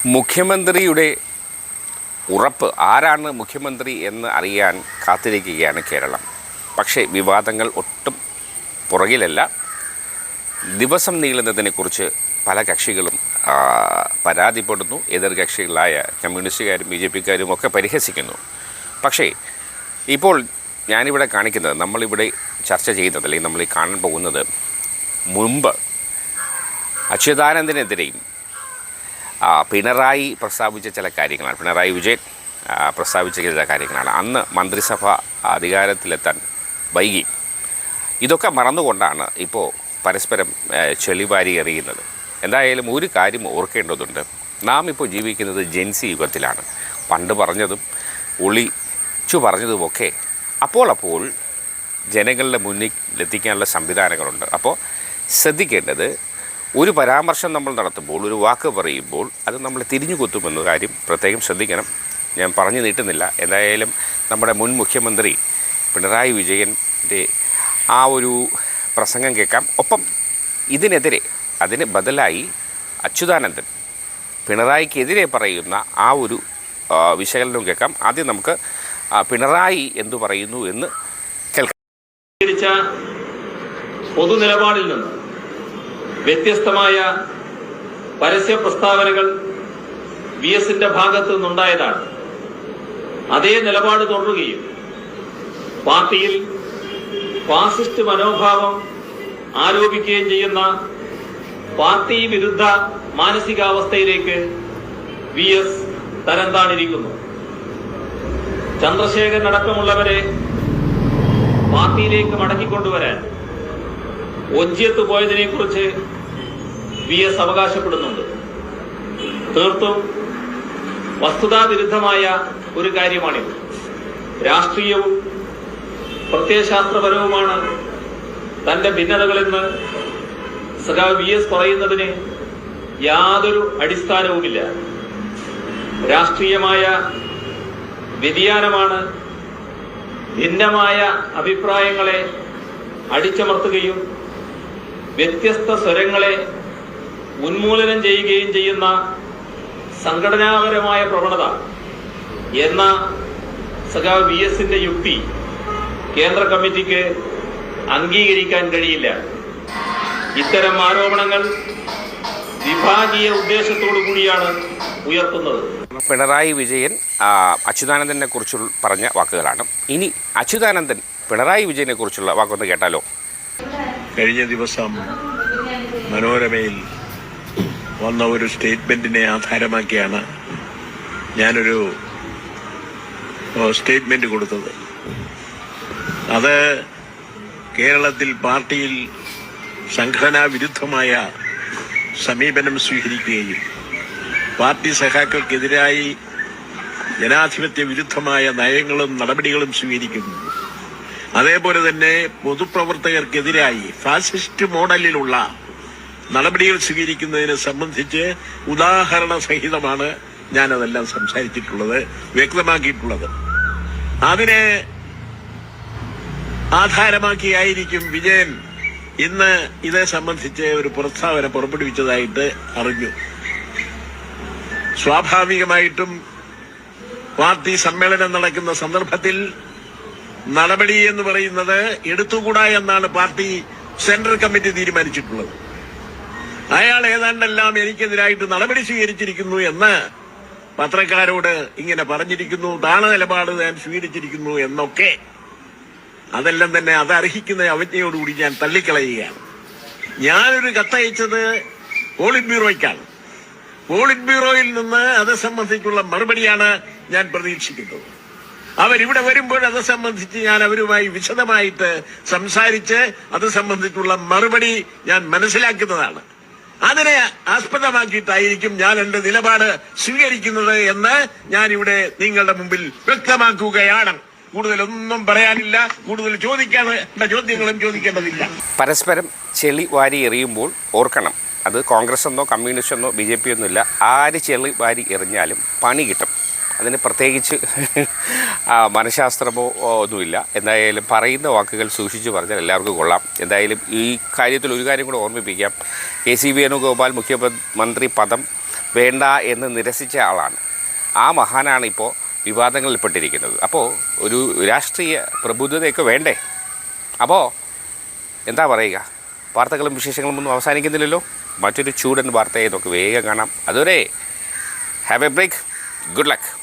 മുഖ്യമന്ത്രിയുടെ ഉറപ്പ് ആരാണ് മുഖ്യമന്ത്രി എന്ന് അറിയാൻ കാത്തിരിക്കുകയാണ് കേരളം. പക്ഷേ വിവാദങ്ങൾ ഒട്ടും പുറകിലല്ല. ദിവസം നീളുന്നതിനെക്കുറിച്ച് പല കക്ഷികളും പരാതിപ്പെടുന്നു. എതിർ കക്ഷികളായ കമ്മ്യൂണിസ്റ്റുകാരും ബി ജെ പിക്കാരും ഒക്കെ പരിഹസിക്കുന്നു. പക്ഷേ ഇപ്പോൾ ഞാനിവിടെ കാണിക്കുന്നത്, നമ്മളിവിടെ ചർച്ച ചെയ്യുന്നത്, അല്ലെങ്കിൽ നമ്മൾ ഈ കാണാൻ പോകുന്നത്, മുമ്പ് അച്യുതാനന്ദനെതിരെയും പിണറായി പ്രസ്താവിച്ച ചില കാര്യങ്ങളാണ്. പിണറായി വിജയൻ പ്രസ്താവിച്ച ചില കാര്യങ്ങളാണ്. അന്ന് മന്ത്രിസഭ അധികാരത്തിലെത്താൻ വൈകി. ഇതൊക്കെ മറന്നുകൊണ്ടാണ് ഇപ്പോൾ പരസ്പരം ചെളിവാരി എറിയുന്നത്. എന്തായാലും ഒരു കാര്യം ഓർക്കേണ്ടതുണ്ട്. നാം ഇപ്പോൾ ജീവിക്കുന്നത് ജെൻസി യുഗത്തിലാണ്. പണ്ട് പറഞ്ഞതും ഒളിച്ചു പറഞ്ഞതുമൊക്കെ അപ്പോൾ ജനങ്ങളുടെ മുന്നിൽ എത്തിക്കാനുള്ള സംവിധാനങ്ങളുണ്ട്. അപ്പോൾ ശ്രദ്ധിക്കേണ്ടത്, ഒരു പരാമർശം നമ്മൾ നടത്തുമ്പോൾ, ഒരു വാക്ക് പറയുമ്പോൾ അത് നമ്മൾ തിരിഞ്ഞു കൊത്തുമെന്ന കാര്യം പ്രത്യേകം ശ്രദ്ധിക്കണം. ഞാൻ പറഞ്ഞു നീട്ടുന്നില്ല. എന്തായാലും നമ്മുടെ മുൻ മുഖ്യമന്ത്രി പിണറായി വിജയൻ്റെ ആ ഒരു പ്രസംഗം കേൾക്കാം. ഒപ്പം ഇതിനെതിരെ, അതിന് ബദലായി അച്യുതാനന്ദൻ പിണറായിക്കെതിരെ പറയുന്ന ആ ഒരു വിശകലനം കേൾക്കാം. ആദ്യം നമുക്ക് പിണറായി എന്തു പറയുന്നു എന്ന് കേൾക്കാം. പൊതുനിലപാടിൽ നിന്ന് വ്യത്യസ്തമായ പരസ്യ പ്രസ്താവനകൾ വി എസിന്റെ ഭാഗത്തു നിന്നുണ്ടായതാണ്. അതേ നിലപാട് തുടരുകയും പാർട്ടിയിൽ ഫാസിസ്റ്റ് മനോഭാവം ആരോപിക്കുകയും ചെയ്യുന്ന പാർട്ടി വിരുദ്ധ മാനസികാവസ്ഥയിലേക്ക് വി എസ് തരം താണിരിക്കുന്നു. ചന്ദ്രശേഖരനടക്കമുള്ളവരെ പാർട്ടിയിലേക്ക് മടക്കിക്കൊണ്ടുവരാൻ ഒഞ്ചിയത്ത് പോയതിനെക്കുറിച്ച് വി എസ് അവകാശപ്പെടുന്നുണ്ട്. തീർത്തും വസ്തുതാവിരുദ്ധമായ ഒരു കാര്യമാണിത്. രാഷ്ട്രീയവും പ്രത്യയശാസ്ത്രപരവുമാണ് തന്റെ ഭിന്നതകളെന്ന് സഖാവ് വി എസ് പറയുന്നതിന് യാതൊരു അടിസ്ഥാനവുമില്ല. രാഷ്ട്രീയമായ വ്യതിയാനമാണ് ഭിന്നമായ അഭിപ്രായങ്ങളെ അടിച്ചമർത്തുകയും വ്യത്യസ്ത സ്വരങ്ങളെ ഉന്മൂലനം ചെയ്യുകയും ചെയ്യുന്ന സംഘടനാപരമായ പ്രവണത എന്ന സഖാവ് വി എസിന്റെ യുക്തി കേന്ദ്ര കമ്മിറ്റിക്ക് അംഗീകരിക്കാൻ കഴിയില്ല. ഇത്തരം ആരോപണങ്ങൾ വിഭാഗീയ ഉദ്ദേശത്തോടു കൂടിയാണ് ഉയർത്തുന്നത്. പിണറായി വിജയൻ അച്യുതാനന്ദനെ കുറിച്ച് പറഞ്ഞ വാക്കുകളാണ്. ഇനി അച്യുതാനന്ദൻ പിണറായി വിജയനെ കുറിച്ചുള്ള വാക്കൊന്ന് കേട്ടാലോ. കഴിഞ്ഞ ദിവസം മനോരമയിൽ വന്ന ഒരു സ്റ്റേറ്റ്മെന്റിനെ ആധാരമാക്കിയാണ് ഞാനൊരു സ്റ്റേറ്റ്മെന്റ് കൊടുത്തത്. അത് കേരളത്തിൽ പാർട്ടിയിൽ സംഘടനാ വിരുദ്ധമായ സമീപനം സ്വീകരിക്കുകയും പാർട്ടി സഖാക്കൾക്കെതിരായി ജനാധിപത്യ വിരുദ്ധമായ നയങ്ങളും നടപടികളും സ്വീകരിക്കുന്നു. അതേപോലെ തന്നെ പൊതുപ്രവർത്തകർക്കെതിരായി ഫാസിസ്റ്റ് മോഡലിലുള്ള നടപടികൾ സ്വീകരിക്കുന്നതിനെ സംബന്ധിച്ച് ഉദാഹരണ സഹിതമാണ് ഞാനതെല്ലാം സംസാരിച്ചിട്ടുള്ളത്, വ്യക്തമാക്കിയിട്ടുള്ളത്. അതിനെ ആധാരമാക്കിയായിരിക്കും വിജയൻ ഇന്ന് ഇതേ സംബന്ധിച്ച് ഒരു പ്രസ്താവന പുറപ്പെടുവിച്ചതായിട്ട് അറിഞ്ഞു. സ്വാഭാവികമായിട്ടും പാർട്ടി സമ്മേളനം നടക്കുന്ന സന്ദർഭത്തിൽ നടപടി എന്ന് പറയുന്നത് എടുത്തുകൂടാ എന്നാണ് പാർട്ടി സെൻട്രൽ കമ്മിറ്റി തീരുമാനിച്ചിട്ടുള്ളത്. അയാൾ ഏതാണ്ടെല്ലാം എനിക്കെതിരായിട്ട് നടപടി സ്വീകരിച്ചിരിക്കുന്നു എന്ന് പത്രക്കാരോട് ഇങ്ങനെ പറഞ്ഞിരിക്കുന്നു, താണ നിലപാട് ഞാൻ സ്വീകരിച്ചിരിക്കുന്നു എന്നൊക്കെ. അതെല്ലാം തന്നെ അതർഹിക്കുന്ന അവജ്ഞയോടുകൂടി ഞാൻ തള്ളിക്കളയുകയാണ്. ഞാനൊരു കത്തയച്ചത് പോളിറ്റ് ബ്യൂറോയ്ക്കാണ്. പോളിറ്റ് ബ്യൂറോയിൽ നിന്ന് അത് സംബന്ധിച്ചുള്ള മറുപടിയാണ് ഞാൻ പ്രതീക്ഷിക്കുന്നത്. അവരിവിടെ വരുമ്പോൾ അത് സംബന്ധിച്ച് ഞാൻ അവരുമായി വിശദമായിട്ട് സംസാരിച്ച് അത് സംബന്ധിച്ചുള്ള മറുപടി ഞാൻ മനസ്സിലാക്കുന്നതാണ്. അതിനെ ആസ്പദമാക്കിയിട്ടായിരിക്കും ഞാൻ എന്റെ നിലപാട് സ്വീകരിക്കുന്നത് എന്ന് ഞാനിവിടെ നിങ്ങളുടെ മുമ്പിൽ വ്യക്തമാക്കുകയാണ്. കൂടുതലൊന്നും പറയാനില്ല, കൂടുതൽ ചോദിക്കേണ്ട ചോദ്യങ്ങളും ചോദിക്കേണ്ടതില്ല. പരസ്പരം ചെളി വാരി എറിയുമ്പോൾ ഓർക്കണം, അത് കോൺഗ്രസ് എന്നോ കമ്മ്യൂണിസ്റ്റ് എന്നോ ബി ജെ പി ഒന്നുമില്ല, ആര് ചെളി വാരി എറിഞ്ഞാലും പണി കിട്ടും. അതിന് പ്രത്യേകിച്ച് മനഃശാസ്ത്രമോ ഒന്നുമില്ല. എന്തായാലും പറയുന്ന വാക്കുകൾ സൂക്ഷിച്ച് പറഞ്ഞാൽ എല്ലാവർക്കും കൊള്ളാം. എന്തായാലും ഈ കാര്യത്തിൽ ഒരു കാര്യം കൂടെ ഓർമ്മിപ്പിക്കാം. കെ സി വേണുഗോപാൽ മുഖ്യമന്ത്രി പദം വേണ്ട എന്ന് നിരസിച്ച ആളാണ്. ആ മഹാനാണ് ഇപ്പോൾ വിവാദങ്ങളിൽപ്പെട്ടിരിക്കുന്നത്. അപ്പോൾ ഒരു രാഷ്ട്രീയ പ്രബുദ്ധതയൊക്കെ വേണ്ടേ? അപ്പോൾ എന്താ പറയുക, വാർത്തകളും വിശേഷങ്ങളും ഒന്നും അവസാനിക്കുന്നില്ലല്ലോ. മറ്റൊരു ചൂടൻ വാർത്തയെ നമുക്ക് വേഗം കാണാം. അതുവരെ have a break. Good luck.